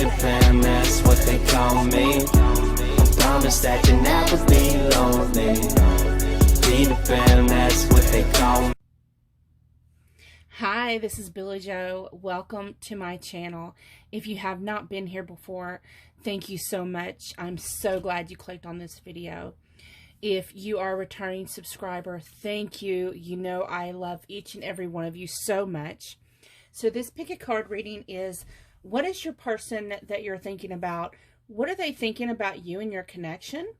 the fam, that's what they call me. I promise that you'll never be lonely. Be the fam, that's what they call me. Hi, this is Billy Joe. Welcome to my channel. If you have not been here before, thank you so much. I'm so glad you clicked on this video. If you are a returning subscriber, thank you. You know I love each and every one of you so much. So this pick a card reading is, what is your person that you're thinking about? What are they thinking about you and your connection?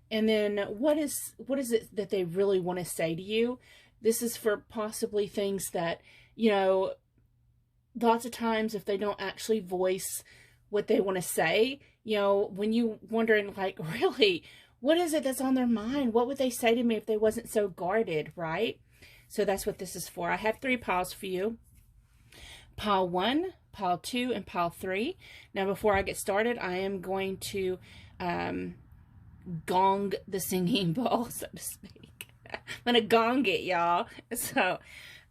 And then what is it that they really want to say to you? This is for possibly things that, you know, lots of times if they don't actually voice what they want to say, you know, when you wondering like, really, what is it that's on their mind? What would they say to me if they wasn't so guarded, right? So that's what this is for. I have 3 piles for you. Pile 1, pile 2, and pile 3. Now, before I get started, I am going to gong the singing bowl, so to speak. I'm going to gong it, y'all. So,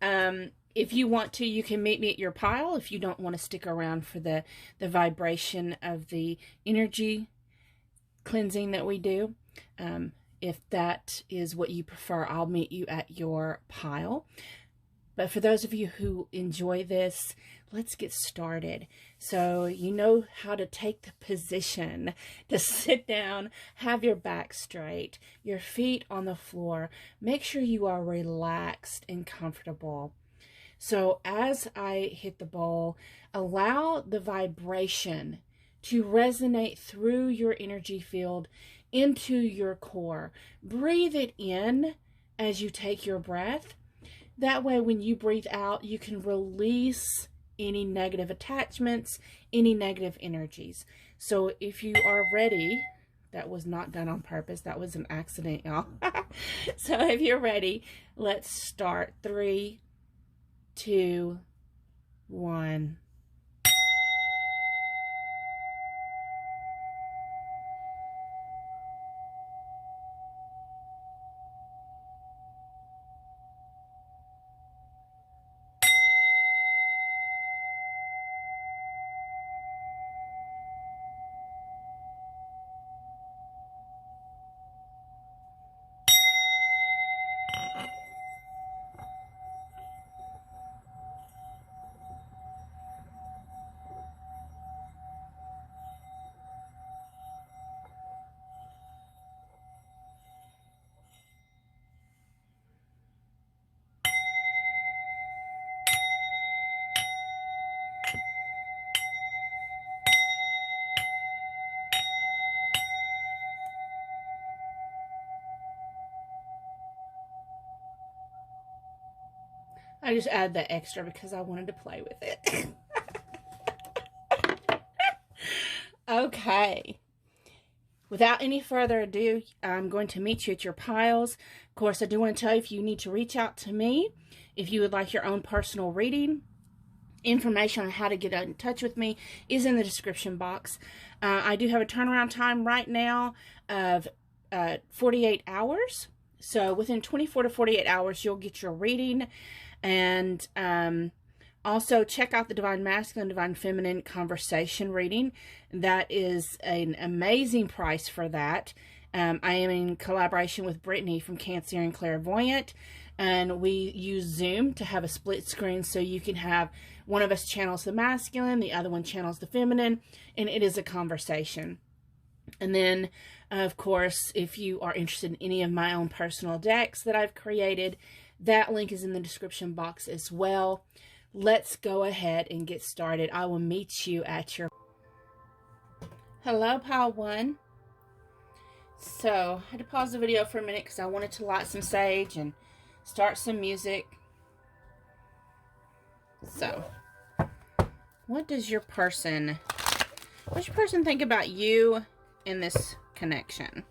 if you want to, you can meet me at your pile. If you don't want to stick around for the vibration of the energy cleansing that we do, if that is what you prefer, I'll meet you at your pile. But for those of you who enjoy this, let's get started. So you know how to take the position to sit down, have your back straight, your feet on the floor. Make sure you are relaxed and comfortable. So as I hit the bowl, allow the vibration to resonate through your energy field into your core. Breathe it in as you take your breath. That way, when you breathe out, you can release any negative attachments, any negative energies. So if you are ready, that was not done on purpose. That was an accident, y'all. So if you're ready, let's start. 3, 2, 1. I just added that extra because I wanted to play with it. Okay. Without any further ado, I'm going to meet you at your piles. Of course, I do want to tell you if you need to reach out to me, if you would like your own personal reading, information on how to get in touch with me is in the description box. I do have a turnaround time right now of 48 hours. So within 24 to 48 hours, you'll get your reading. And also check out the Divine Masculine, Divine Feminine Conversation reading. That is an amazing price for that. I am in collaboration with Brittany from Cancerian Clairvoyant. And we use Zoom to have a split screen so you can have one of us channels the masculine, the other one channels the feminine, and it is a conversation. And then, of course, if you are interested in any of my own personal decks that I've created, that link is in the description box as well. Let's go ahead and get started. I will meet you at your... Hello, pile 1. So, I had to pause the video for a minute because I wanted to light some sage and start some music. So, what does your person think about you in this connection?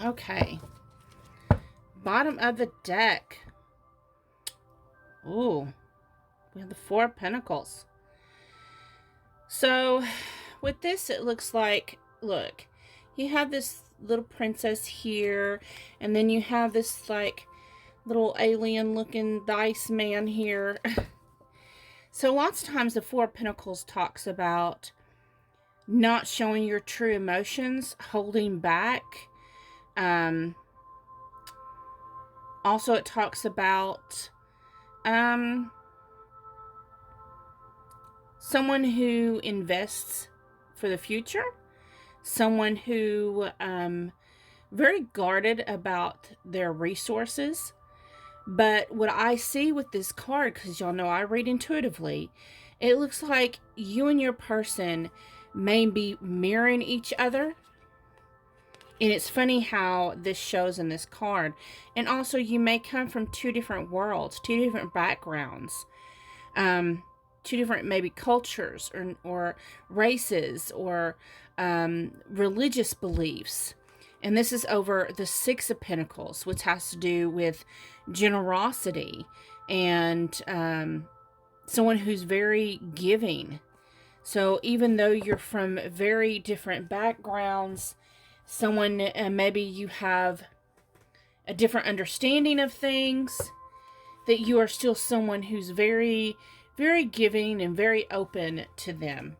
Okay. Bottom of the deck. Ooh. We have the Four of Pentacles. So, with this, it looks like, look, you have this little princess here, and then you have this, like, little alien-looking dice man here. So, lots of times, the Four of Pentacles talks about not showing your true emotions, holding back. Also, it talks about someone who invests for the future, someone who very guarded about their resources. But what I see with this card, because y'all know I read intuitively, it looks like you and your person may be mirroring each other. And it's funny how this shows in this card. And also, you may come from two different worlds, two different backgrounds, two different maybe cultures or races or religious beliefs. And this is over the Six of Pentacles, which has to do with generosity and someone who's very giving. So even though you're from very different backgrounds, someone, maybe you have a different understanding of things, that you are still someone who's very, very giving and very open to them.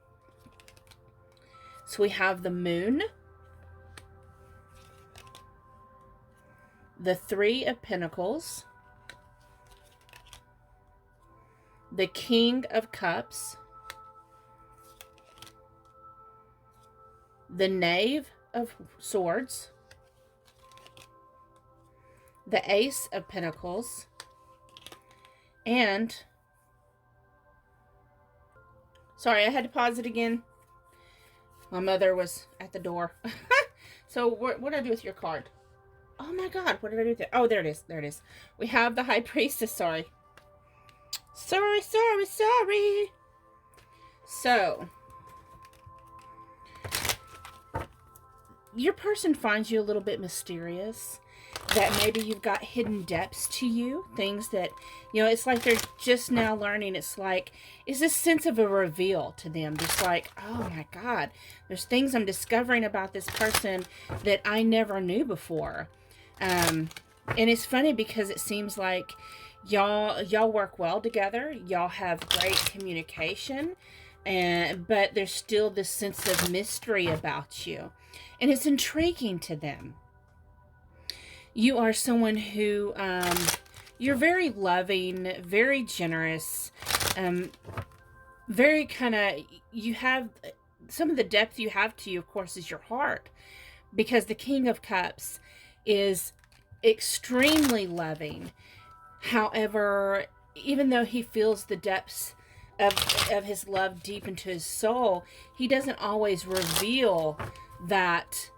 So we have the Moon, the Three of Pentacles, the King of Cups, the Knave of Swords, the Ace of Pentacles, and sorry, I had to pause it again. My mother was at the door. So what did I do with your card? Oh my God, what did I do with it? Oh, there it is. There it is. We have the High Priestess. Sorry. Sorry. So, your person finds you a little bit mysterious. That maybe you've got hidden depths to you. Things that, you know, it's like they're just now learning. It's like, it's this sense of a reveal to them. Just like, oh my God, there's things I'm discovering about this person that I never knew before. And it's funny because it seems like y'all work well together. Y'all have great communication. But there's still this sense of mystery about you. And it's intriguing to them. You are someone who, you're very loving, very generous, very kind of, you have, some of the depth you have to you, of course, is your heart. Because the King of Cups is extremely loving. However, even though he feels the depths of his love deep into his soul, he doesn't always reveal that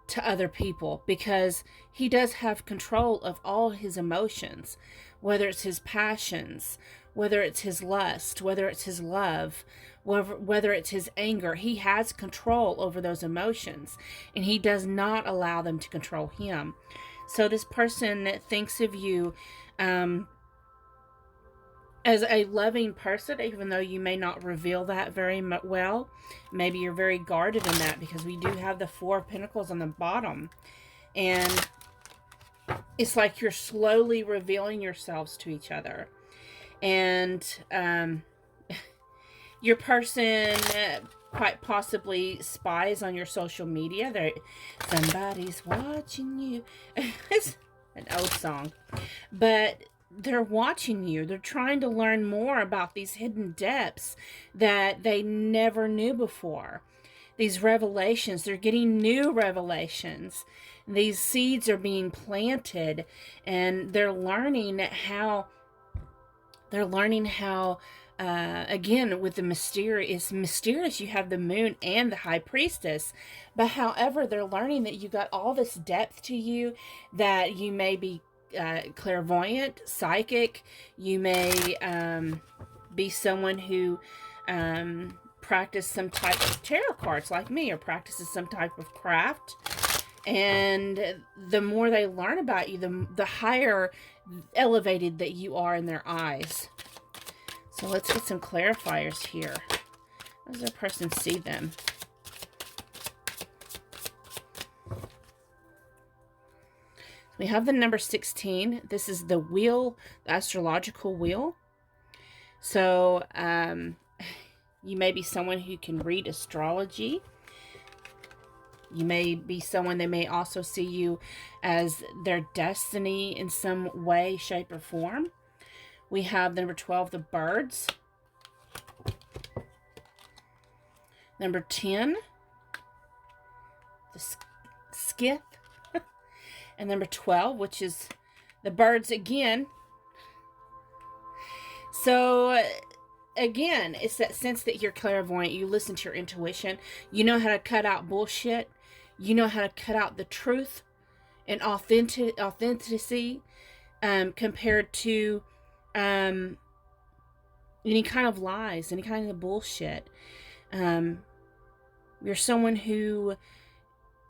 to other people, because he does have control of all his emotions, whether it's his passions, whether it's his lust, whether it's his love, whether it's his anger. He has control over those emotions, and he does not allow them to control him. So this person thinks of you as a loving person, even though you may not reveal that very well. Maybe you're very guarded in that, because we do have the Four of Pentacles on the bottom. And it's like you're slowly revealing yourselves to each other. And your person quite possibly spies on your social media. Somebody's watching you. It's an old song. But they're watching you. They're trying to learn more about these hidden depths that they never knew before. These revelations, they're getting new revelations. These seeds are being planted, and they're learning how, again, with the mysterious, you have the Moon and the High Priestess. But however, they're learning that you got all this depth to you, that you may be clairvoyant, psychic. You may be someone who practices some type of tarot cards like me, or practices some type of craft. And the more they learn about you, the higher elevated that you are in their eyes. So let's get some clarifiers here. How does their person see them? We have the number 16. This is the wheel, the astrological wheel. So you may be someone who can read astrology. You may be someone, they may also see you as their destiny in some way, shape, or form. We have number 12, the birds. Number 10, the skith. And number 12, which is the birds again. So, again, it's that sense that you're clairvoyant. You listen to your intuition. You know how to cut out bullshit. You know how to cut out the truth and authenticity compared to any kind of lies, any kind of bullshit. You're someone who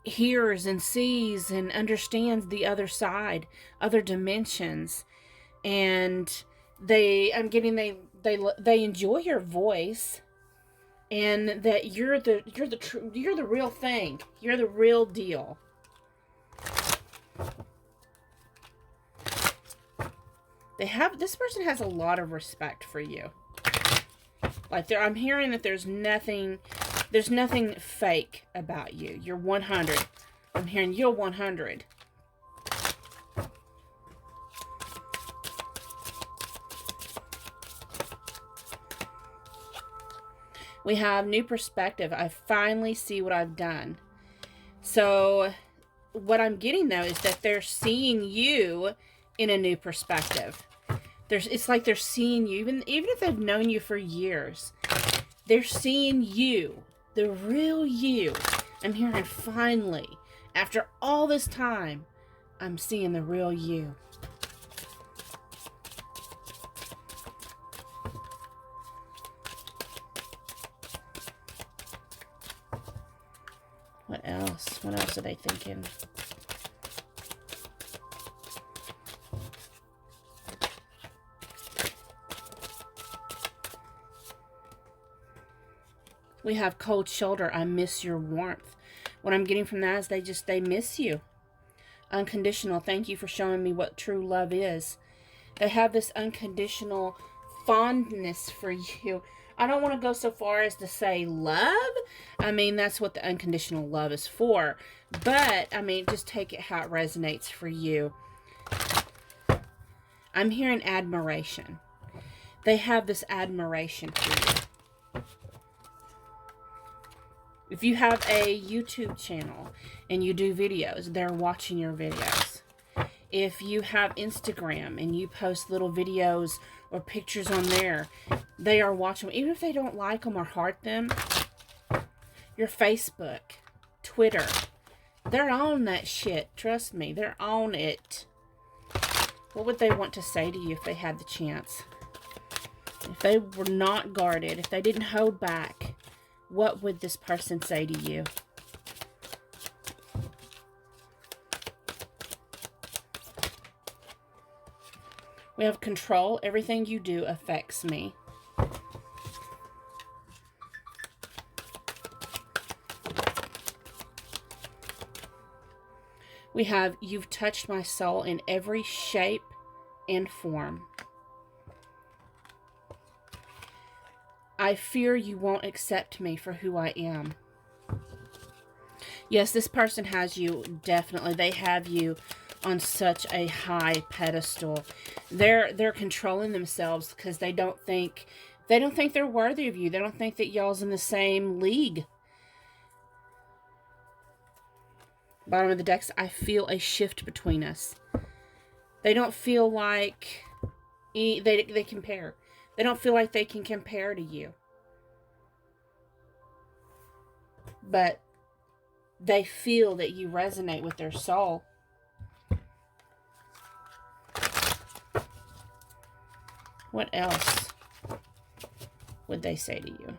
hears and sees and understands the other side, other dimensions, and they enjoy your voice, and that you're the real thing. You're the real deal. This person has a lot of respect for you. Like I'm hearing that there's nothing fake about you. You're 100. I'm hearing you're 100. We have new perspective. I finally see what I've done. So what I'm getting though is that they're seeing you in a new perspective. It's like they're seeing you, even if they've known you for years. They're seeing you, the real you. I'm hearing finally, after all this time, I'm seeing the real you. What else? What else are they thinking? We have cold shoulder. I miss your warmth. What I'm getting from that is they miss you. Unconditional. Thank you for showing me what true love is. They have this unconditional fondness for you. I don't want to go so far as to say love. I mean, that's what the unconditional love is for. But, I mean, just take it how it resonates for you. I'm hearing admiration. They have this admiration for you. If you have a YouTube channel and you do videos, they're watching your videos. If you have Instagram and you post little videos or pictures on there, they are watching them. Even if they don't like them or heart them, your Facebook, Twitter, they're on that shit. Trust me, they're on it. What would they want to say to you if they had the chance? If they were not guarded, if they didn't hold back, what would this person say to you? We have control. Everything you do affects me. We have, you've touched my soul in every shape and form. I fear you won't accept me for who I am. Yes, this person has you, definitely. They have you on such a high pedestal. They're controlling themselves because they don't think they're worthy of you. They don't think that y'all's in the same league. Bottom of the decks, I feel a shift between us. They don't feel like they compare. They don't feel like they can compare to you. But they feel that you resonate with their soul. What else would they say to you?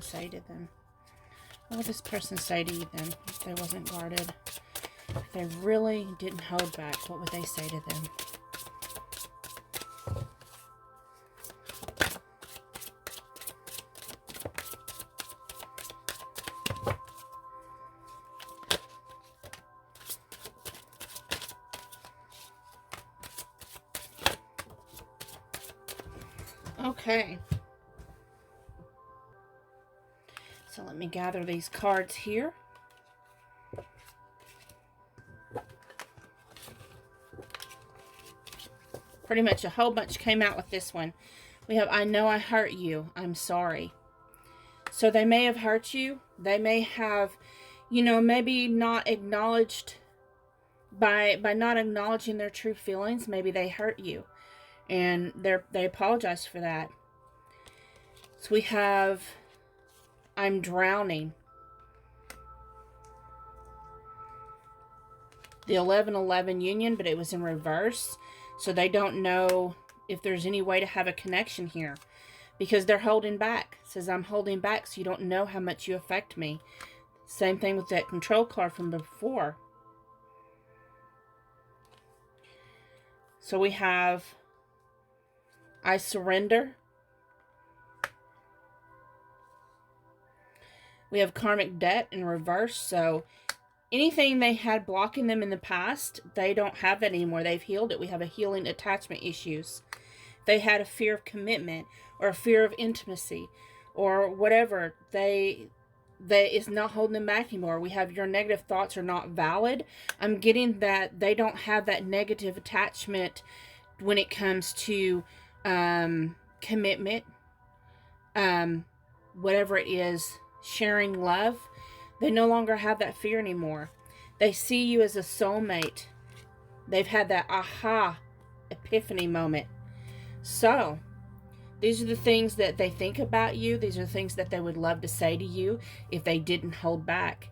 say to them? What would this person say to you then if they wasn't guarded? If they really didn't hold back, what would they say to them? Okay. So let me gather these cards here. Pretty much a whole bunch came out with this one. We have, I know I hurt you. I'm sorry. So they may have hurt you. They may have, you know, maybe not acknowledged, by not acknowledging their true feelings, maybe they hurt you. And they apologize for that. So we have, I'm drowning. The 11-11 union, but it was in reverse. So they don't know if there's any way to have a connection here. Because they're holding back. It says, I'm holding back so you don't know how much you affect me. Same thing with that control card from before. So we have, I surrender. We have karmic debt in reverse. So anything they had blocking them in the past, they don't have that anymore. They've healed it. We have a healing attachment issues. They had a fear of commitment or a fear of intimacy or whatever. They it's not holding them back anymore. We have your negative thoughts are not valid. I'm getting that they don't have that negative attachment when it comes to commitment, whatever it is, sharing love. They no longer have that fear anymore. They see you as a soulmate. They've had that aha epiphany moment. So these are the things that they think about you. These are the things that they would love to say to you if they didn't hold back.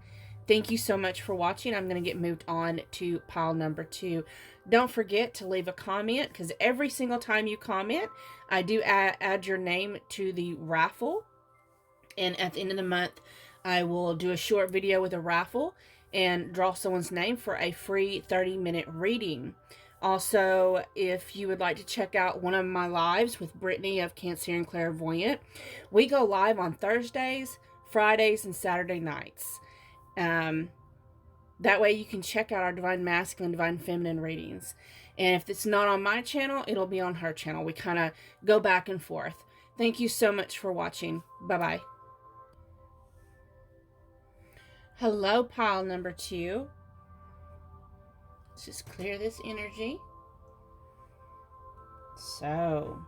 Thank you so much for watching. I'm going to get moved on to pile number 2. Don't forget to leave a comment, because every single time you comment, I do add your name to the raffle. And at the end of the month, I will do a short video with a raffle and draw someone's name for a free 30-minute reading. Also, if you would like to check out one of my lives with Brittany of Cancerian Clairvoyant, we go live on Thursdays, Fridays, and Saturday nights. That way you can check out our Divine Masculine, Divine Feminine readings. And if it's not on my channel, it'll be on her channel. We kind of go back and forth. Thank you so much for watching. Bye-bye. Hello, pile number 2. Let's just clear this energy. So,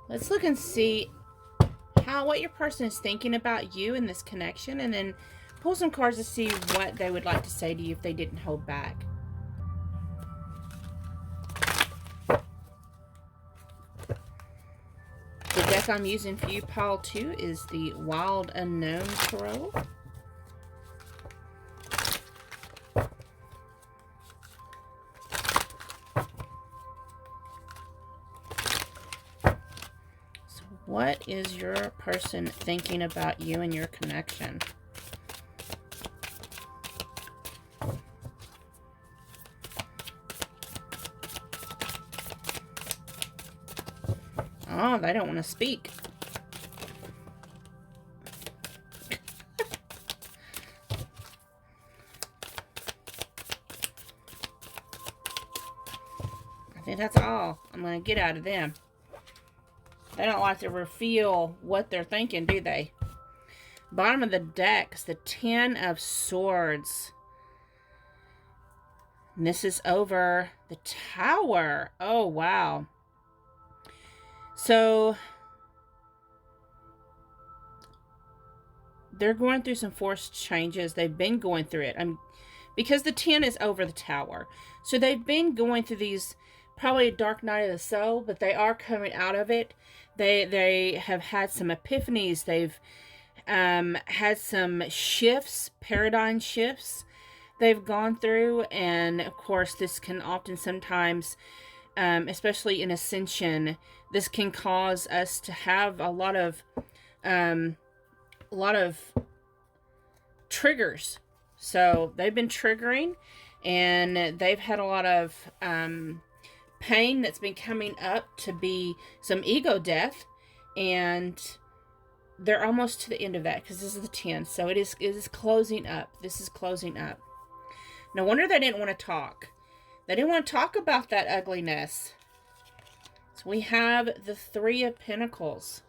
let's look and see what your person is thinking about you in this connection, and then pull some cards to see what they would like to say to you if they didn't hold back. The deck I'm using for you, pile 2, is the Wild Unknown Tarot. What is your person thinking about you and your connection? Oh, they don't want to speak. I think that's all I'm going to get out of them. They don't like to reveal what they're thinking, do they? Bottom of the deck is the 10 of Swords. And this is over the Tower. Oh, wow. So, they're going through some forced changes. They've been going through it. Because the 10 is over the Tower. So, they've been going through these, probably a dark night of the soul, but they are coming out of it. They have had some epiphanies. They've had some shifts, paradigm shifts they've gone through. And, of course, this can often sometimes, especially in ascension, this can cause us to have a lot of a lot of triggers. So they've been triggering, and they've had a lot of pain that's been coming up to be some ego death, and they're almost to the end of that because this is the 10. So it is closing up. This is closing up. No wonder they didn't want to talk. They didn't want to talk about that ugliness. So we have the 3 of Pentacles.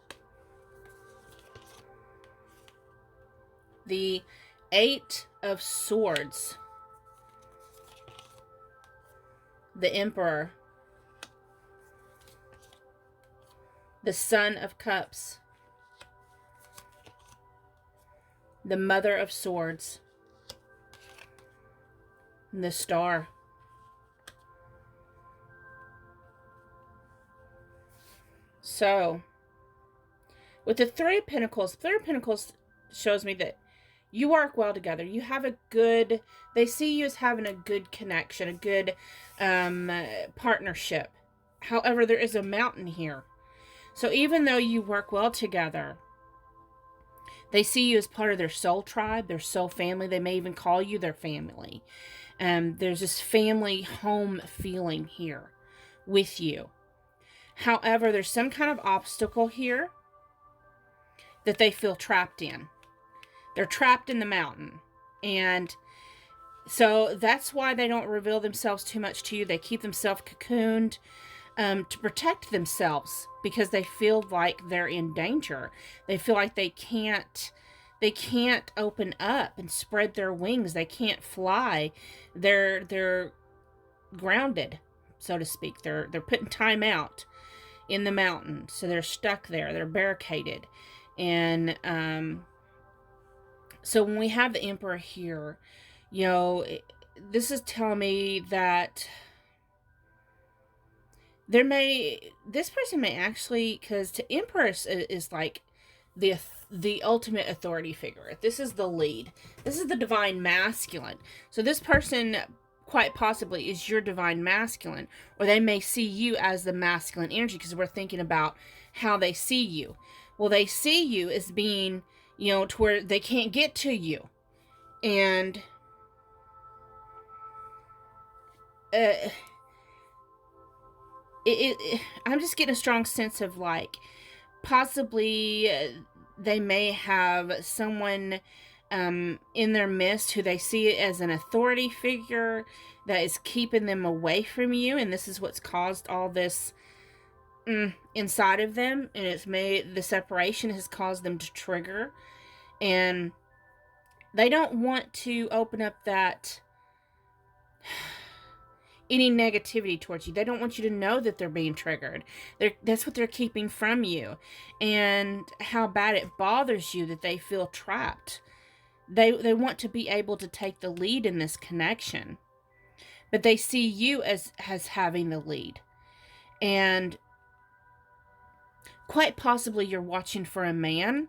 The 8 of Swords. The Emperor. The Son of Cups. The Mother of Swords. And the Star. So, with the 3 of Pentacles shows me that you work well together. You have a good, they see you as having a good connection, a good partnership. However, there is a mountain here. So even though you work well together, they see you as part of their soul tribe, their soul family. They may even call you their family. There's this family home feeling here with you. However, there's some kind of obstacle here that they feel trapped in. They're trapped in the mountain. And so that's why they don't reveal themselves too much to you. They keep themselves cocooned to protect themselves because they feel like they're in danger. They feel like they can't open up and spread their wings. They can't fly. They're grounded, so to speak. They're putting time out in the mountain. So they're stuck there. They're barricaded. And so when we have the Emperor here, you know, this is telling me that this person may actually, because to Empress is like the ultimate authority figure. This is the lead. This is the divine masculine. So this person quite possibly is your divine masculine, or they may see you as the masculine energy, because we're thinking about how they see you. Well, they see you as being, you know, to where they can't get to you. And I'm just getting a strong sense of like possibly they may have someone in their midst who they see as an authority figure that is keeping them away from you, and this is what's caused all this inside of them, and it's made the separation has caused them to trigger, and they don't want to open up that any negativity towards you. They don't want you to know that they're being triggered. That's what they're keeping from you, and how bad it bothers you that they feel trapped. They want to be able to take the lead in this connection, but they see you as having the lead, and quite possibly you're watching for a man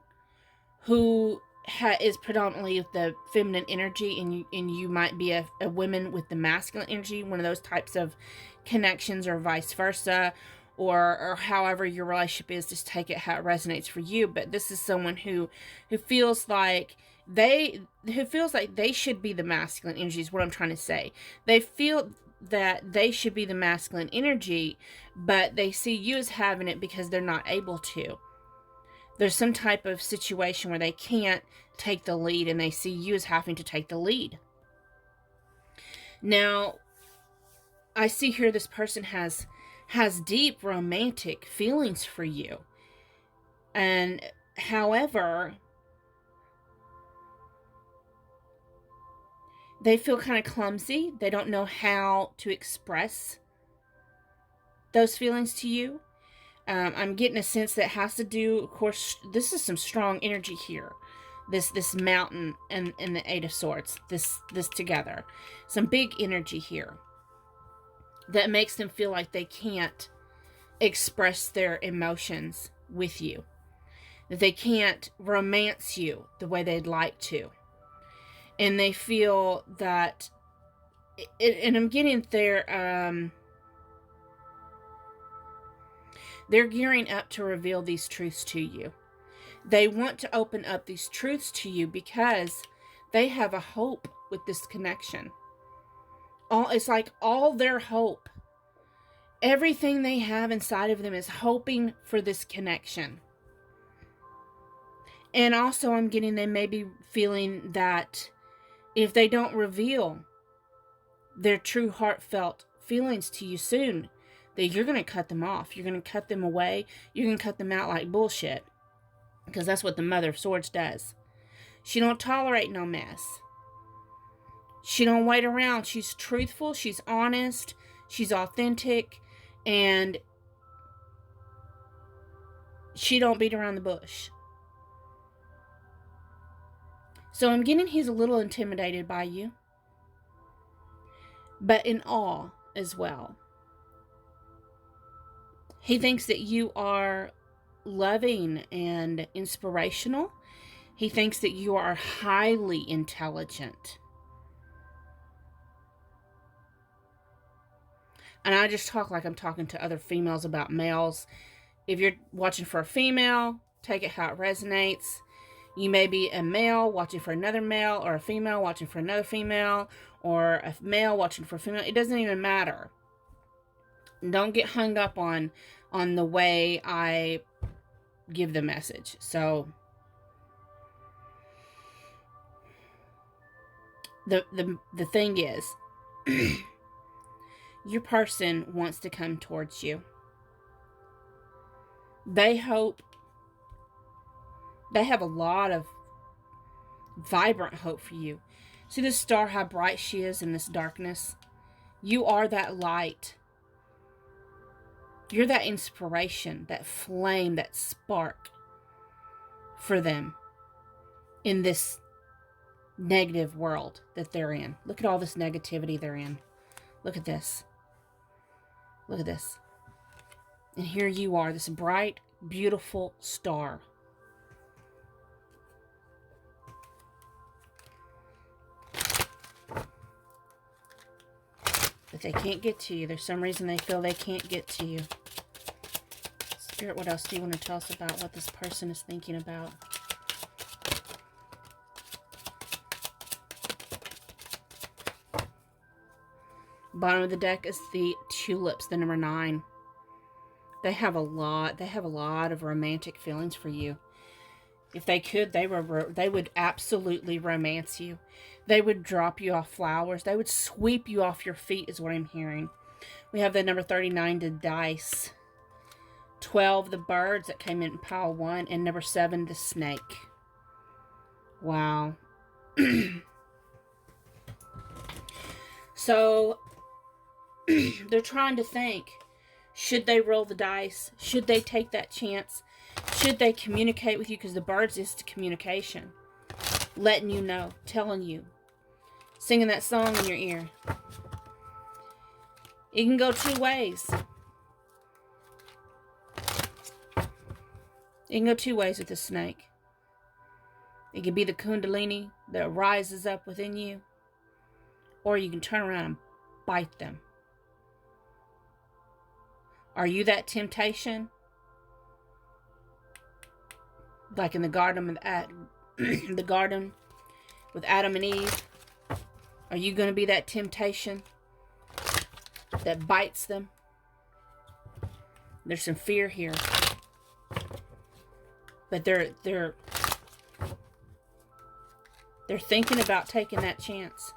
who is predominantly the feminine energy, and you might be a woman with the masculine energy, one of those types of connections, or vice versa, or however your relationship is. Just take it how it resonates for you. But this is someone who feels like they should be the masculine energy, is what I'm trying to say. They feel that they should be the masculine energy, but they see you as having it because they're not able to. There's some type of situation where they can't take the lead, and they see you as having to take the lead. Now, I see here this person has deep romantic feelings for you. And however, they feel kind of clumsy. They don't know how to express those feelings to you. I'm getting a sense that has to do, of course, this is some strong energy here. This mountain and the 8 of Swords, this together. Some big energy here that makes them feel like they can't express their emotions with you. That they can't romance you the way they'd like to. And they feel that, and I'm getting there, they're gearing up to reveal these truths to you. They want to open up these truths to you because they have a hope with this connection. It's like all their hope, everything they have inside of them is hoping for this connection. And also I'm getting they may be feeling that if they don't reveal their true heartfelt feelings to you soon, that you're going to cut them off. You're going to cut them away. You're going to cut them out like bullshit. Because that's what the Mother of Swords does. She don't tolerate no mess. She don't wait around. She's truthful. She's honest. She's authentic. And she don't beat around the bush. So I'm getting he's a little intimidated by you. But in awe as well. He thinks that you are loving and inspirational. He thinks that you are highly intelligent. And I just talk like I'm talking to other females about males. If you're watching for a female, take it how it resonates. You may be a male watching for another male, or a female watching for another female, or a male watching for a female. It doesn't even matter. Don't get hung up on the way I give the message. So the thing is, your person wants to come towards you. They hope. They have a lot of vibrant hope for you. See this star, how bright she is in this darkness? You are that light. You're that inspiration, that flame, that spark for them in this negative world that they're in. Look at all this negativity they're in. Look at this. Look at this. And here you are, this bright, beautiful star. But they can't get to you. There's some reason they feel they can't get to you. Spirit, what else do you want to tell us about what this person is thinking about? Bottom of the deck is the tulips, the number 9. They have a lot of romantic feelings for you. If they could, they would absolutely romance you. They would drop you off flowers. They would sweep you off your feet is what I'm hearing. We have the number 39, the dice. 12, the birds that came in pile 1. And number 7, the snake. Wow. So, they're trying to think. Should they roll the dice? Should they take that chance? Should they communicate with you? Because the birds is to communication. Letting you know. Telling you. Singing that song in your ear. It can go 2 ways. It can go 2 ways with the snake. It can be the kundalini that rises up within you. Or you can turn around and bite them. Are you that temptation? Like in the garden with Adam and Eve. Are you going to be that temptation that bites them? There's some fear here. But they're thinking about taking that chance.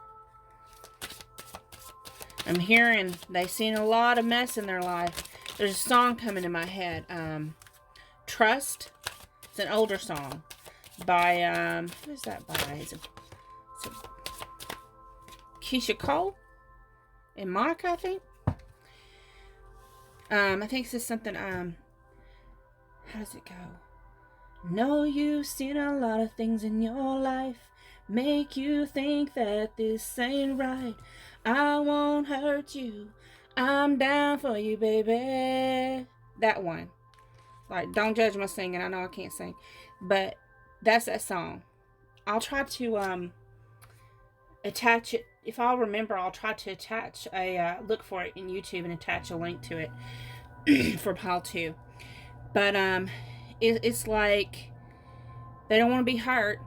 I'm hearing they've seen a lot of mess in their life. There's a song coming in my head. Trust. It's an older song by, who is that by? It's a Keisha Cole and Monica, I think. I think this is something, how does it go? Know you've seen a lot of things in your life make you think that this ain't right. I won't hurt you. I'm down for you, baby. That one. Like, don't judge my singing. I know I can't sing. But that's that song. I'll try to attach it. If I'll remember, I'll try to attach a, look for it in YouTube and attach a link to it for pile 2. But, it's like They don't want to be hurt.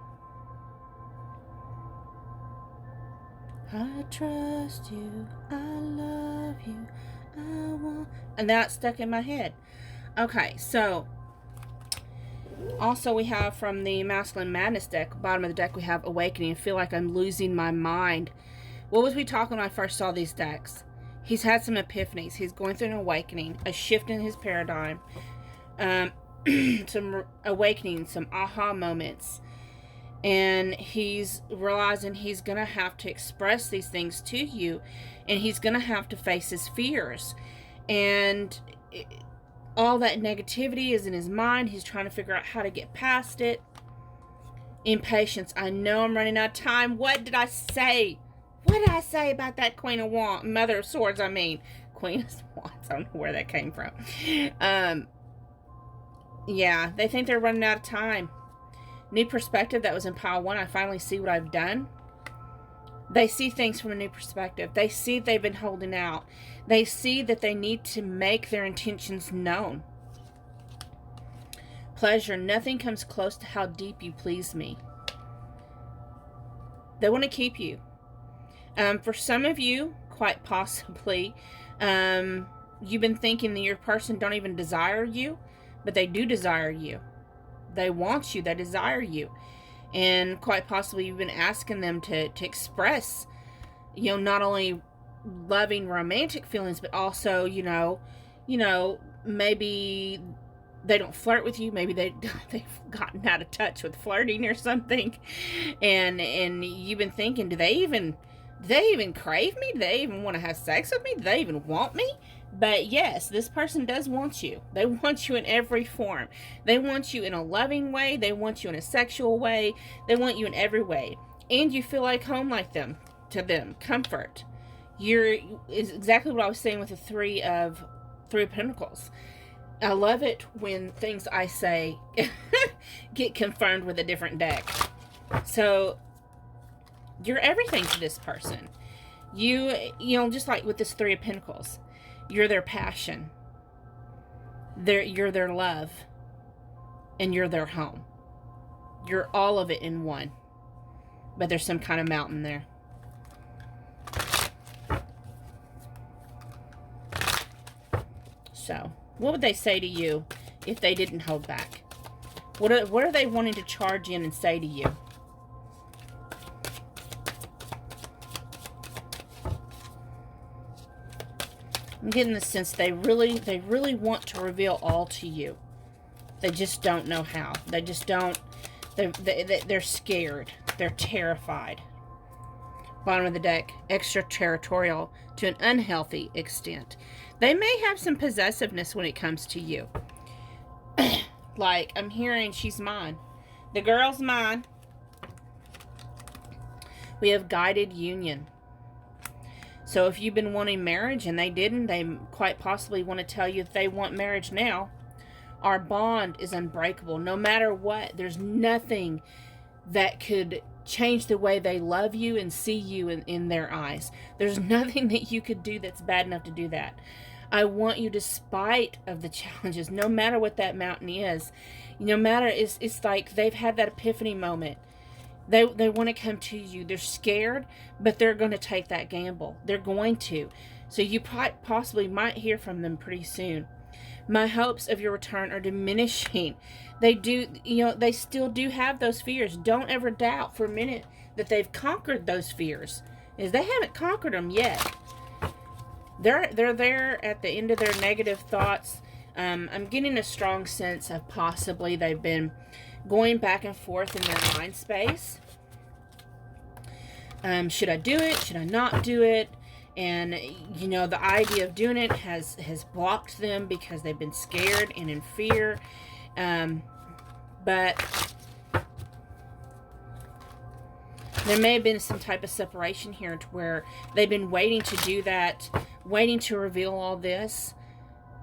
I trust you, I love you, I want... And that stuck in my head. Okay, so also we have from the Masculine Madness deck, bottom of the deck, we have Awakening. I feel like I'm losing my mind. What was we talking when I first saw these decks? He's had some epiphanies. He's going through an awakening, a shift in his paradigm, some awakening, some aha moments. And he's realizing he's going to have to express these things to you. And he's going to have to face his fears. And all that negativity is in his mind. He's trying to figure out how to get past it. Impatience. I know I'm running out of time. What did I say? What did I say about that Queen of Wands? Mother of Swords, I mean. Queen of Wands. I don't know where that came from. Yeah, they think they're running out of time. New perspective, that was in pile 1. I finally see what I've done. They see things from a new perspective. They see they've been holding out. They see that they need to make their intentions known. Pleasure. Nothing comes close to how deep you please me. They want to keep you. For some of you, quite possibly, you've been thinking that your person don't even desire you, but they do desire you. They want you. They desire you. And quite possibly you've been asking them to express, not only loving romantic feelings, but also, maybe they don't flirt with you. Maybe they've gotten out of touch with flirting or something. And you've been thinking, do they even crave me? Do they even want to have sex with me? Do they even want me? But yes, this person does want you. They want you in every form. They want you in a loving way. They want you in a sexual way. They want you in every way. And you feel like home to them. Comfort. Is exactly what I was saying with the Three of Pentacles. I love it when things I say get confirmed with a different deck. So you're everything to this person. You just like with this Three of Pentacles. You're their passion. You're their love. And you're their home. You're all of it in one. But there's some kind of mountain there. So, what would they say to you if they didn't hold back? What are they wanting to charge in and say to you? I'm getting the sense they really want to reveal all to you. They just don't know how. They just don't. They're scared. They're terrified. Bottom of the deck, extraterritorial to an unhealthy extent. They may have some possessiveness when it comes to you. Like, I'm hearing she's mine. The girl's mine. We have guided union. So if you've been wanting marriage and they didn't, they quite possibly want to tell you that they want marriage now. Our bond is unbreakable. No matter what, there's nothing that could change the way they love you and see you in their eyes. There's nothing that you could do that's bad enough to do that. I want you, despite of the challenges, no matter what that mountain is, no matter, it's like they've had that epiphany moment. They want to come to you. They're scared, but they're going to take that gamble. They're going to. So you possibly might hear from them pretty soon. My hopes of your return are diminishing. They still do have those fears. Don't ever doubt for a minute that they've conquered those fears. Is they haven't conquered them yet. They're there at the end of their negative thoughts. I'm getting a strong sense of possibly they've been going back and forth in their mind space. Should I do it? Should I not do it? And, the idea of doing it has blocked them because they've been scared and in fear. But there may have been some type of separation here to where they've been waiting to do that, waiting to reveal all this.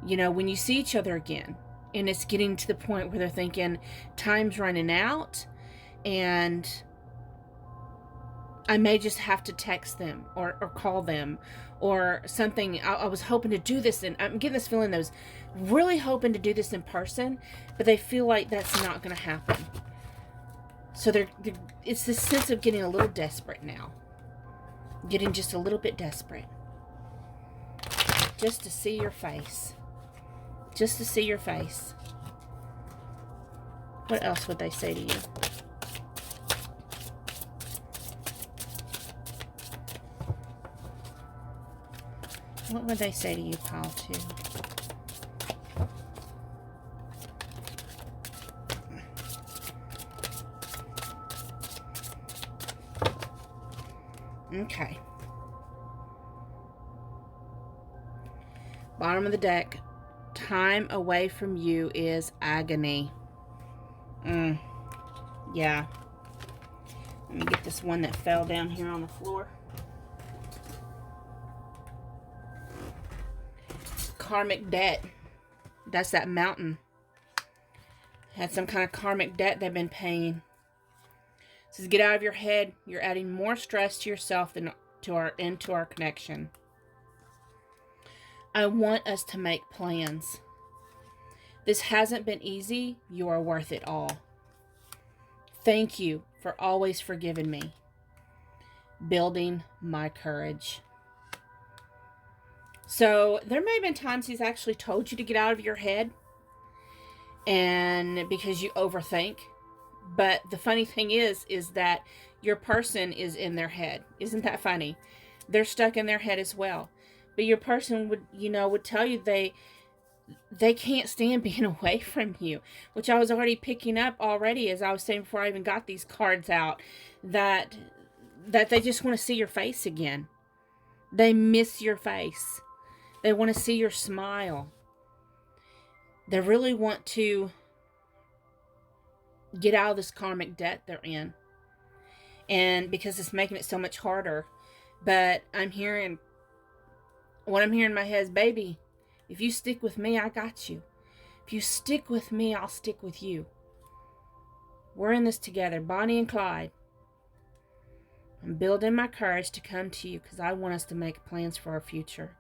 When you see each other again, and it's getting to the point where they're thinking, time's running out, and I may just have to text them or call them or something. I was hoping to do this, and I'm getting this feeling that I was really hoping to do this in person, but they feel like that's not going to happen. So it's this sense of getting a little desperate now. Getting just a little bit desperate. Just to see your face. Just to see your face. What else would they say to you? What would they say to you, pile 2? Okay. Bottom of the deck. Time away from you is agony. Yeah. Let me get this one that fell down here on the floor. Karmic debt. That's that mountain. Had some kind of karmic debt they've been paying. It says get out of your head. You're adding more stress to yourself than into our connection. I want us to make plans. This hasn't been easy. You are worth it all. Thank you for always forgiving me. Building my courage. So there may have been times he's actually told you to get out of your head, and because you overthink. But the funny thing is that your person is in their head. Isn't that funny? They're stuck in their head as well. But your person would tell you they can't stand being away from you, which I was already picking up already, as I was saying before I even got these cards out, that they just want to see your face again. They miss your face. They want to see your smile. They really want to get out of this karmic debt they're in. And because it's making it so much harder. But what I'm hearing in my head is, baby, if you stick with me, I got you. If you stick with me, I'll stick with you. We're in this together, Bonnie and Clyde. I'm building my courage to come to you because I want us to make plans for our future.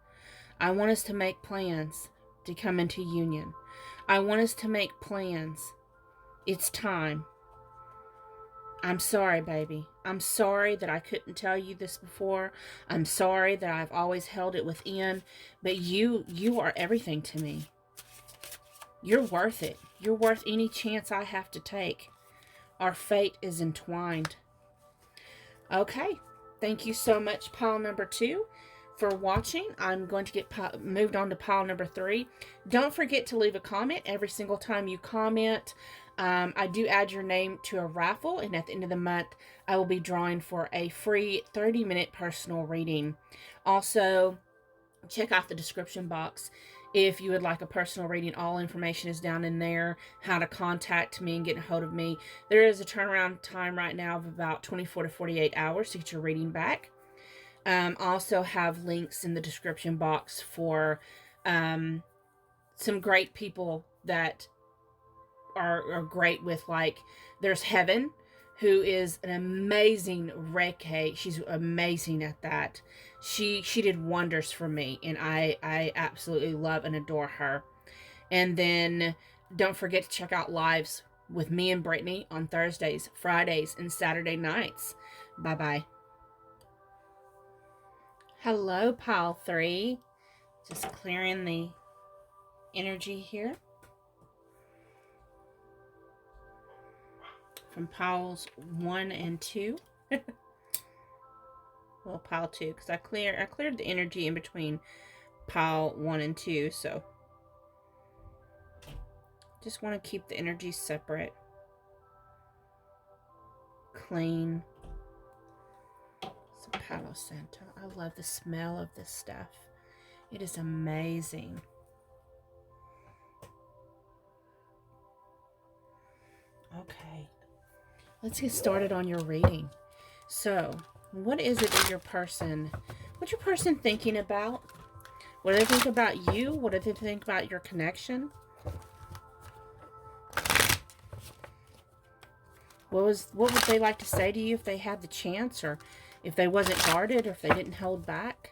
I want us to make plans to come into union. I want us to make plans. It's time. I'm sorry, baby. I'm sorry that I couldn't tell you this before. I'm sorry that I've always held it within. But you are everything to me. You're worth it. You're worth any chance I have to take. Our fate is entwined. Okay. Thank you so much, pile number 2, for watching. I'm going to get moved on to pile number 3. Don't forget to leave a comment every single time you comment. I do add your name to a raffle, and at the end of the month, I will be drawing for a free 30-minute personal reading. Also, check out the description box if you would like a personal reading. All information is down in there. How to contact me and get a hold of me. There is a turnaround time right now of about 24 to 48 hours to get your reading back. Also have links in the description box for some great people that are great with, like, there's Heaven, who is an amazing Reiki. She's amazing at that. She did wonders for me, and I absolutely love and adore her. And then don't forget to check out lives with me and Brittany on Thursdays, Fridays, and Saturday nights. Bye-bye. Hello, pile 3. Just clearing the energy here. From piles 1 and 2. Well, pile 2, because I cleared the energy in between pile 1 and 2, so just want to keep the energy separate, clean. Some Palo Santo. I love the smell of this stuff. It is amazing. Okay. Let's get started on your reading. So, what is it that what's your person thinking about? What do they think about you? What do they think about your connection? What would they like to say to you if they had the chance, or if they wasn't guarded, or if they didn't hold back?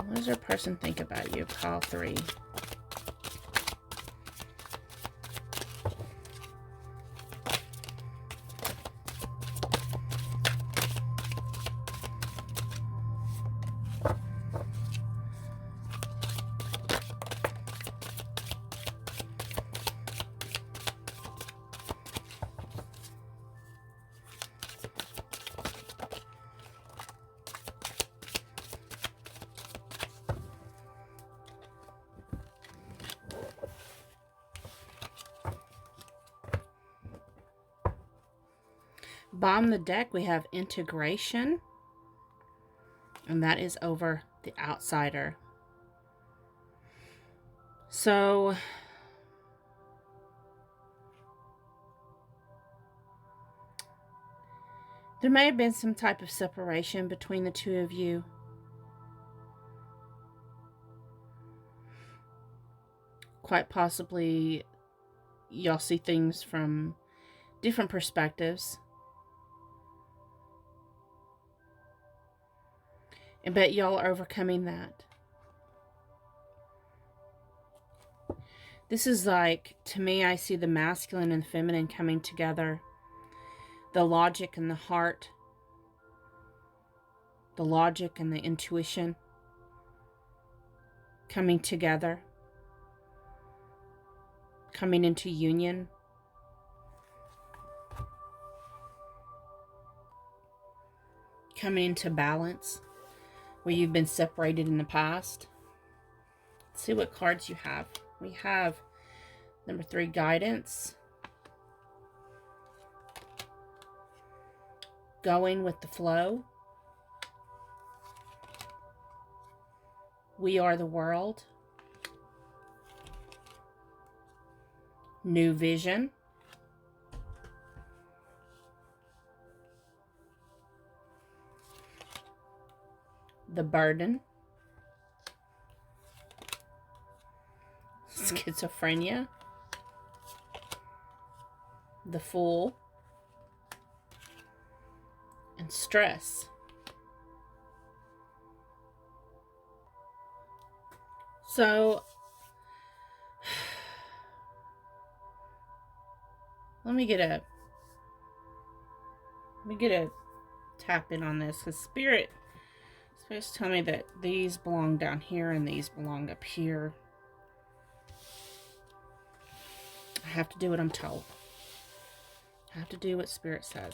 What does your person think about you? Pile 3. Bottom of the deck, we have integration, and that is over the outsider. So there may have been some type of separation between the two of you. Quite possibly y'all see things from different perspectives. But y'all are overcoming that. This is like, to me, I see the masculine and feminine coming together. The logic and the heart. The logic and the intuition coming together. Coming into union. Coming into balance. Where you've been separated in the past. Let's see what cards you have. We have number 3, guidance. Going with the flow. We are the world. New vision. The burden. Schizophrenia. The fool. And stress. So let me get a tap in on this, because Spirit's telling me that these belong down here and these belong up here. I have to do what I'm told. I have to do what Spirit says.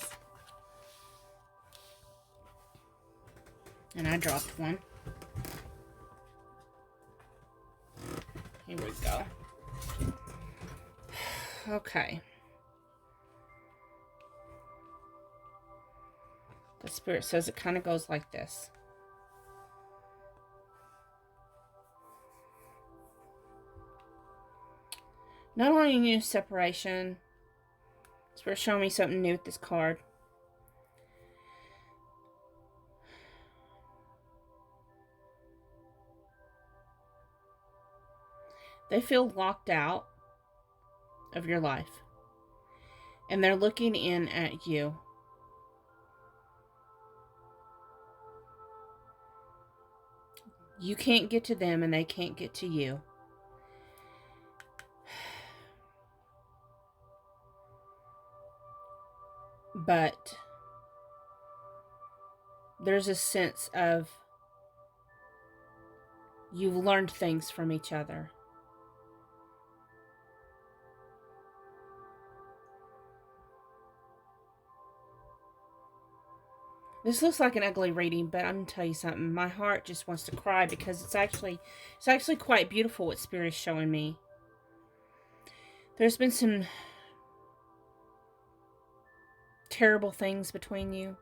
And I dropped one. Here we go. Okay. The Spirit says it kind of goes like this. Not only new separation, Spirit showing me something new with this card. They feel locked out of your life. And they're looking in at you. You can't get to them and they can't get to you. But there's a sense of you've learned things from each other. This looks like an ugly reading, but I'm going to tell you something. My heart just wants to cry because it's actually quite beautiful what Spirit is showing me. There's been some terrible things between you,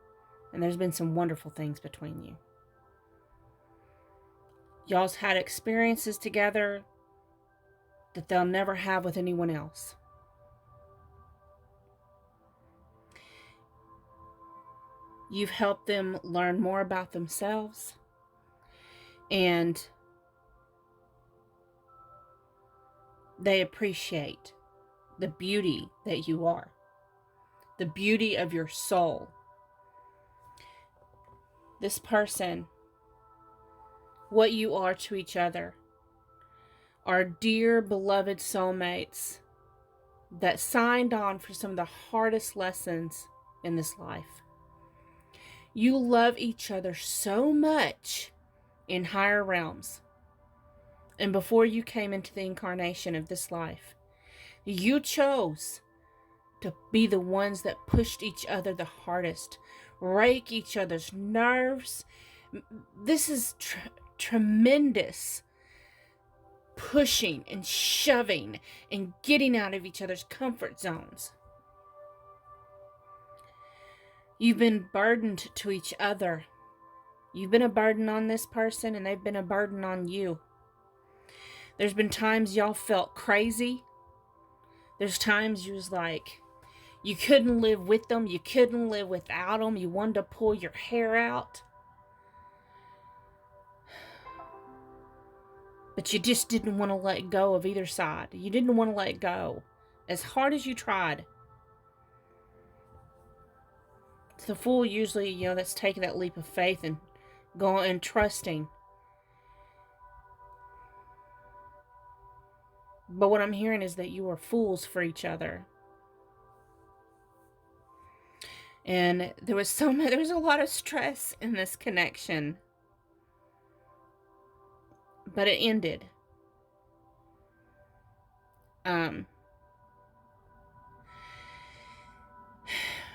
and there's been some wonderful things between you. Y'all's had experiences together that they'll never have with anyone else. You've helped them learn more about themselves, and they appreciate the beauty that you are, the beauty of your soul. This person what you are to each other. Our dear beloved soulmates that signed on for some of the hardest lessons in this life. You love each other so much in higher realms. And before you came into the incarnation of this life, you chose to be the ones that pushed each other the hardest, rake each other's nerves. This is tremendous pushing and shoving and getting out of each other's comfort zones. You've been burdened to each other. You've been a burden on this person, and they've been a burden on you. There's been times y'all felt crazy. There's times you was like, you couldn't live with them. You couldn't live without them. You wanted to pull your hair out. But you just didn't want to let go of either side. You didn't want to let go. As hard as you tried. It's the fool usually, that's taking that leap of faith and going and trusting. But what I'm hearing is that you are fools for each other. And there was a lot of stress in this connection. But it ended.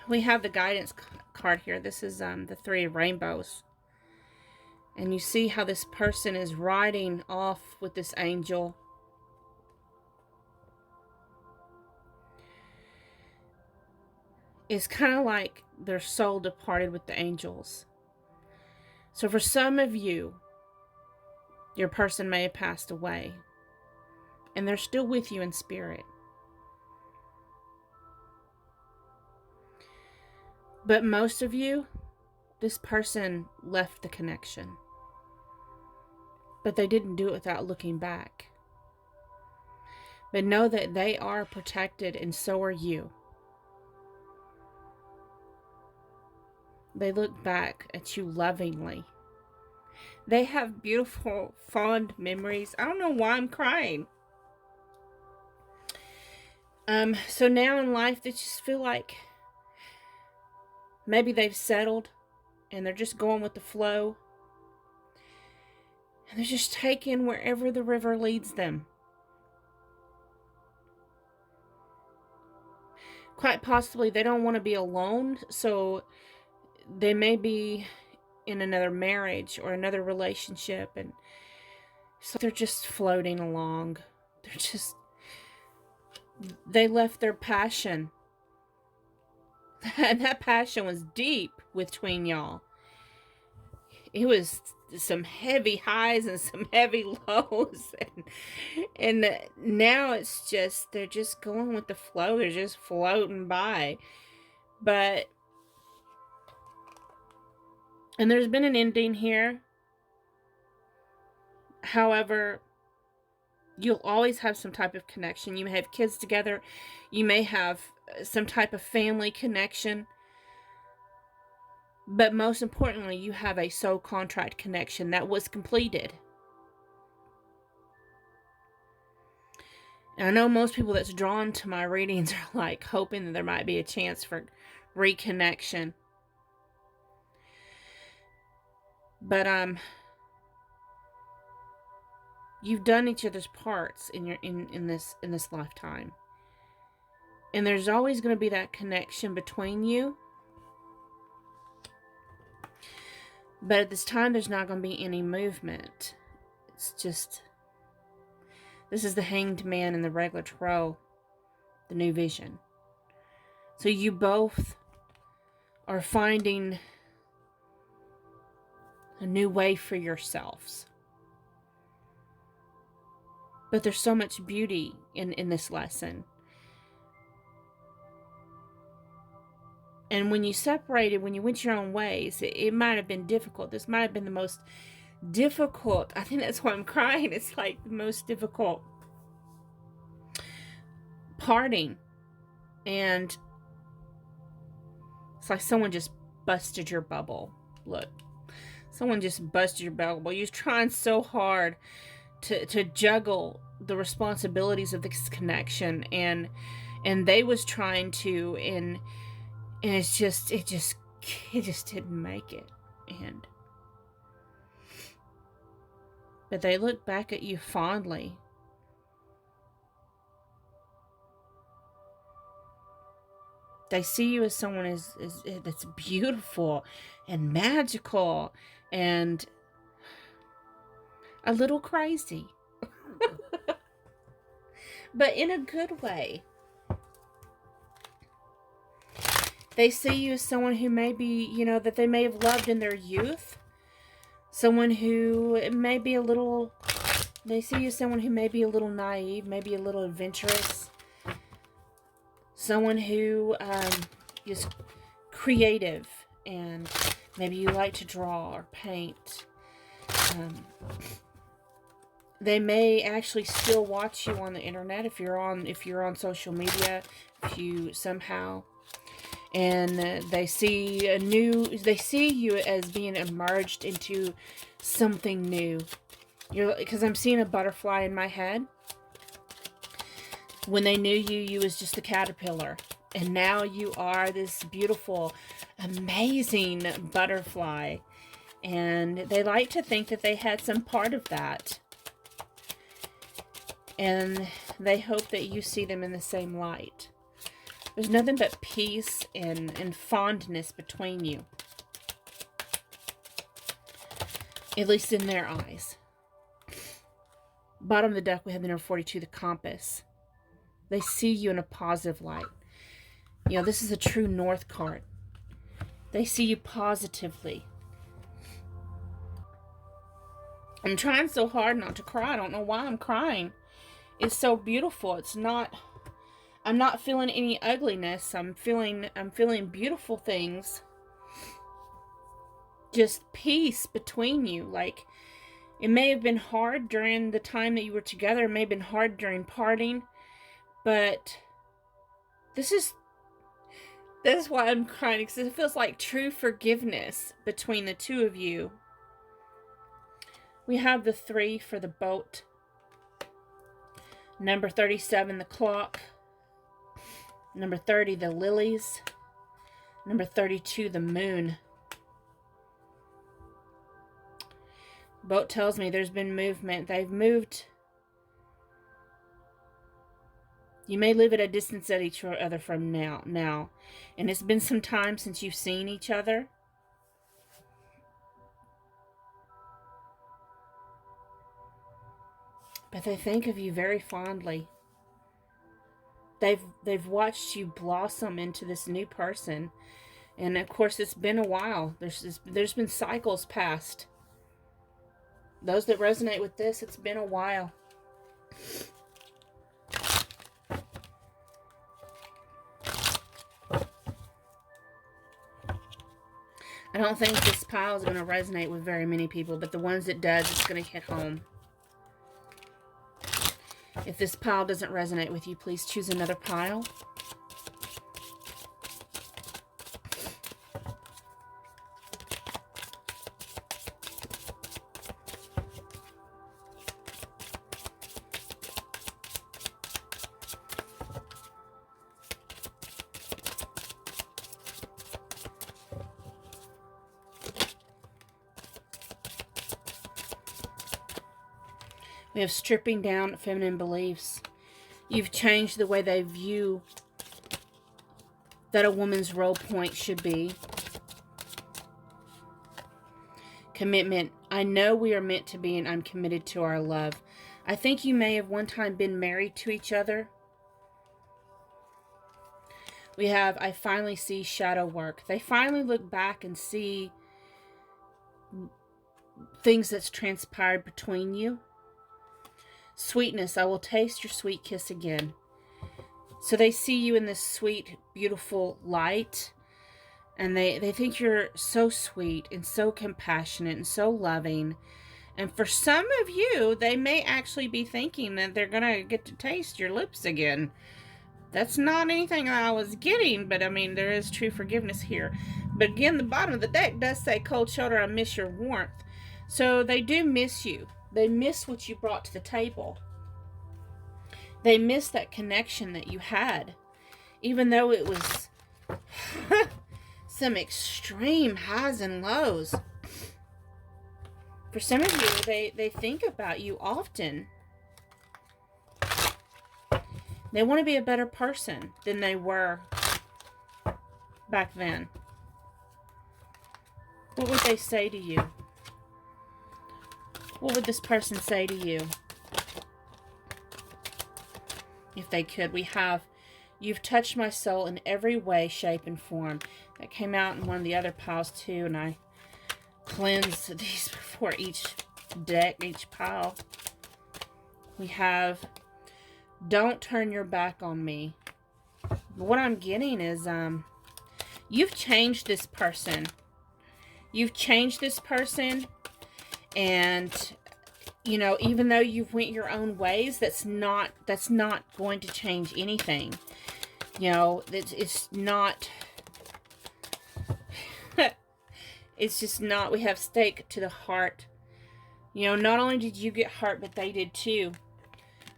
We have the guidance card here. This is the Three of Rainbows. And you see how this person is riding off with this angel. It's kind of like their soul departed with the angels. So for some of you, your person may have passed away, and they're still with you in spirit. But most of you, this person left the connection. But they didn't do it without looking back. But know that they are protected, and so are you. They look back at you lovingly. They have beautiful, fond memories. I don't know why I'm crying. So now in life, they just feel like maybe they've settled and they're just going with the flow. And they're just taking wherever the river leads them. Quite possibly they don't want to be alone, so they may be in another marriage or another relationship, and so they're just floating along. They left their passion, and that passion was deep between y'all. It was some heavy highs and some heavy lows, and now it's just, they're just going with the flow. They're just floating by. And there's been an ending here. However, you'll always have some type of connection. You may have kids together. You may have some type of family connection. But most importantly, you have a soul contract connection that was completed. And I know most people that's drawn to my readings are like hoping that there might be a chance for reconnection. But you've done each other's parts in this lifetime. And there's always going to be that connection between you. But at this time, there's not going to be any movement. It's just, this is the Hanged Man in the regular tarot, the new vision. So you both are finding a new way for yourselves. But there's so much beauty in this lesson. And when you separated, when you went your own ways, it might have been difficult. This might have been the most difficult. I think that's why I'm crying. It's like the most difficult parting. And it's like someone just busted your bubble. Look. Someone just busted your bubble. You're trying so hard to juggle the responsibilities of this connection, and they was trying to, and it just didn't make it. But they look back at you fondly. They see you as someone that's beautiful and magical and a little crazy. But in a good way. They see you as someone who may be, that they may have loved in their youth. Someone who may be they see you as someone who may be a little naive, maybe a little adventurous. Someone who is creative, and maybe you like to draw or paint. They may actually still watch you on the internet if you're on social media, if you somehow, and they see you as being emerged into something new. Because I'm seeing a butterfly in my head. When they knew you was just a caterpillar, and now you are this beautiful, amazing butterfly, and they like to think that they had some part of that, and they hope that you see them in the same light. There's nothing but peace and fondness between you, at least in their eyes. Bottom of the deck, we have the number 42, the compass. They see you in a positive light. This is a true North card. They see you positively. I'm trying so hard not to cry. I don't know why I'm crying. It's so beautiful. I'm not feeling any ugliness. I'm feeling beautiful things. Just peace between you. Like, it may have been hard during the time that you were together. It may have been hard during parting. But that's why I'm crying, because it feels like true forgiveness between the two of you. We have the 3 for the boat. Number 37, the clock. Number 30, the lilies. Number 32, the moon. Boat tells me there's been movement. They've moved. You may live at a distance at each other from now. And it's been some time since you've seen each other. But they think of you very fondly. They've watched you blossom into this new person. And of course, it's been a while. There's been cycles past. Those that resonate with this, it's been a while. I don't think this pile is going to resonate with very many people, but the ones it does, it's going to hit home. If this pile doesn't resonate with you, please choose another pile. We have stripping down feminine beliefs. You've changed the way they view that a woman's role point should be. Commitment. I know we are meant to be, and I'm committed to our love. I think you may have one time been married to each other. We have, I finally see shadow work. They finally look back and see things that's transpired between you. Sweetness, I will taste your sweet kiss again. So they see you in this sweet, beautiful light. And they think you're so sweet and so compassionate and so loving. And for some of you, they may actually be thinking that they're going to get to taste your lips again. That's not anything that I was getting, but I mean, there is true forgiveness here. But again, the bottom of the deck does say, cold shoulder, I miss your warmth. So they do miss you. They miss what you brought to the table. They miss that connection that you had. Even though it was some extreme highs and lows. For some of you, they think about you often. They want to be a better person than they were back then. What would they say to you? What would this person say to you? If they could, we have, you've touched my soul in every way, shape, and form. That came out in one of the other piles too, and I cleansed these before each deck, each pile. We have, don't turn your back on me. What I'm getting is, you've changed this person. You've changed this person, and you know, even though you've went your own ways, that's not going to change anything. You know, it's not. It's just not. We have stake to the heart. You know, not only did you get hurt, but they did too.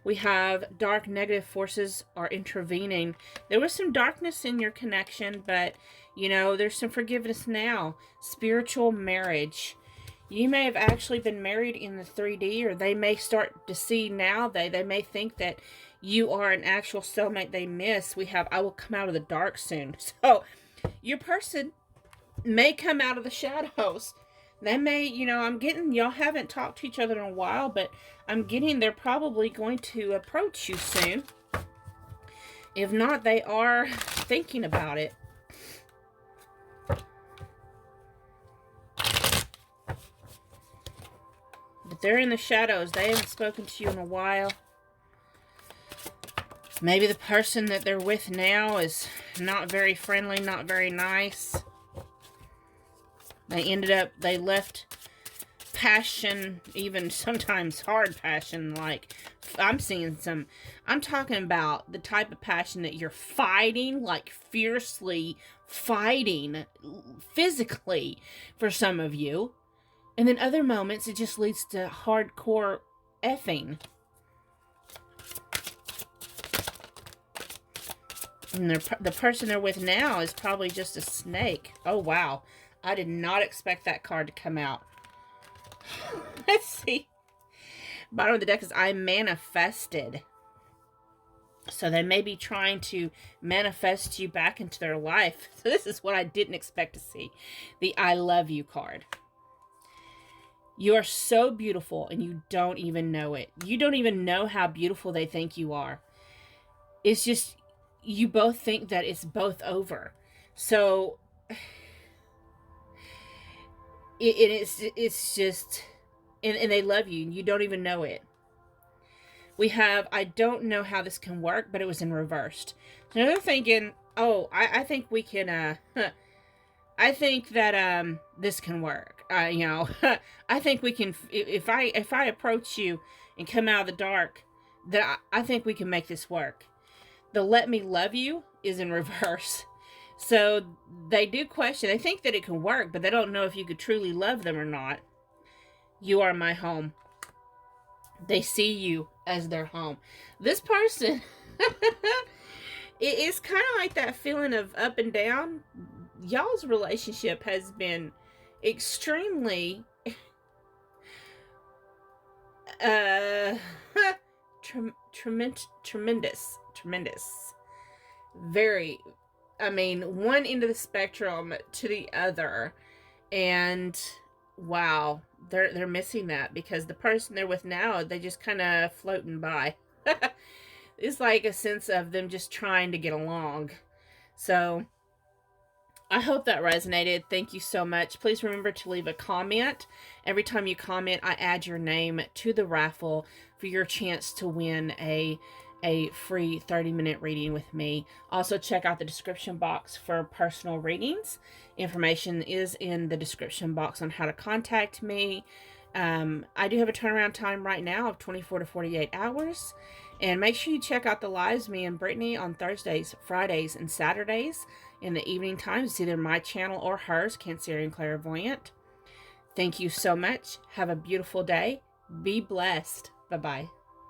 We have dark negative forces are intervening. There was some darkness in your connection, but you know, there's some forgiveness now. Spiritual marriage. You may have actually been married in the 3D, or they may start to see now. They may think that you are an actual soulmate they miss. We have, I will come out of the dark soon. So your person may come out of the shadows. They may, you know, I'm getting, y'all haven't talked to each other in a while, but I'm getting they're probably going to approach you soon. If not, they are thinking about it. But they're in the shadows. They haven't spoken to you in a while. Maybe the person that they're with now is not very friendly, not very nice. They left passion, even sometimes hard passion, like I'm talking about the type of passion that you're fighting, like fiercely fighting physically for some of you. And then other moments, it just leads to hardcore effing. And the person they're with now is probably just a snake. Oh, wow. I did not expect that card to come out. Let's see. Bottom of the deck is I manifested. So they may be trying to manifest you back into their life. So this is what I didn't expect to see. The I love you card. You are so beautiful and you don't even know it. You don't even know how beautiful they think you are. It's just, you both think that it's both over. So it's just, and they love you and you don't even know it. We have, I don't know how this can work, but it was in reversed. So they're thinking, oh, I think we can, I think that this can work. You know, I think we can. If I approach you and come out of the dark, that I think we can make this work. The let me love you is in reverse. So they do question. They think that it can work, but they don't know if you could truly love them or not. You are my home. They see you as their home. This person, it is kind of like that feeling of up and down. Y'all's relationship has been extremely tremendous. Very, I mean, one end of the spectrum to the other, and wow, they're missing that, because the person they're with now, they just kind of floating by. It's like a sense of them just trying to get along. So I hope that resonated. Thank you so much. Please remember to leave a comment. Every time you comment, I add your name to the raffle for your chance to win a free 30-minute reading with me. Also, check out the description box for personal readings. Information is in the description box on how to contact me I do have a turnaround time right now of 24 to 48 hours. And make sure you check out the lives, me and Brittany, on Thursdays, Fridays, and Saturdays in the evening times. It's either my channel or hers, Cancerian Clairvoyant. Thank you so much. Have a beautiful day. Be blessed. Bye-bye.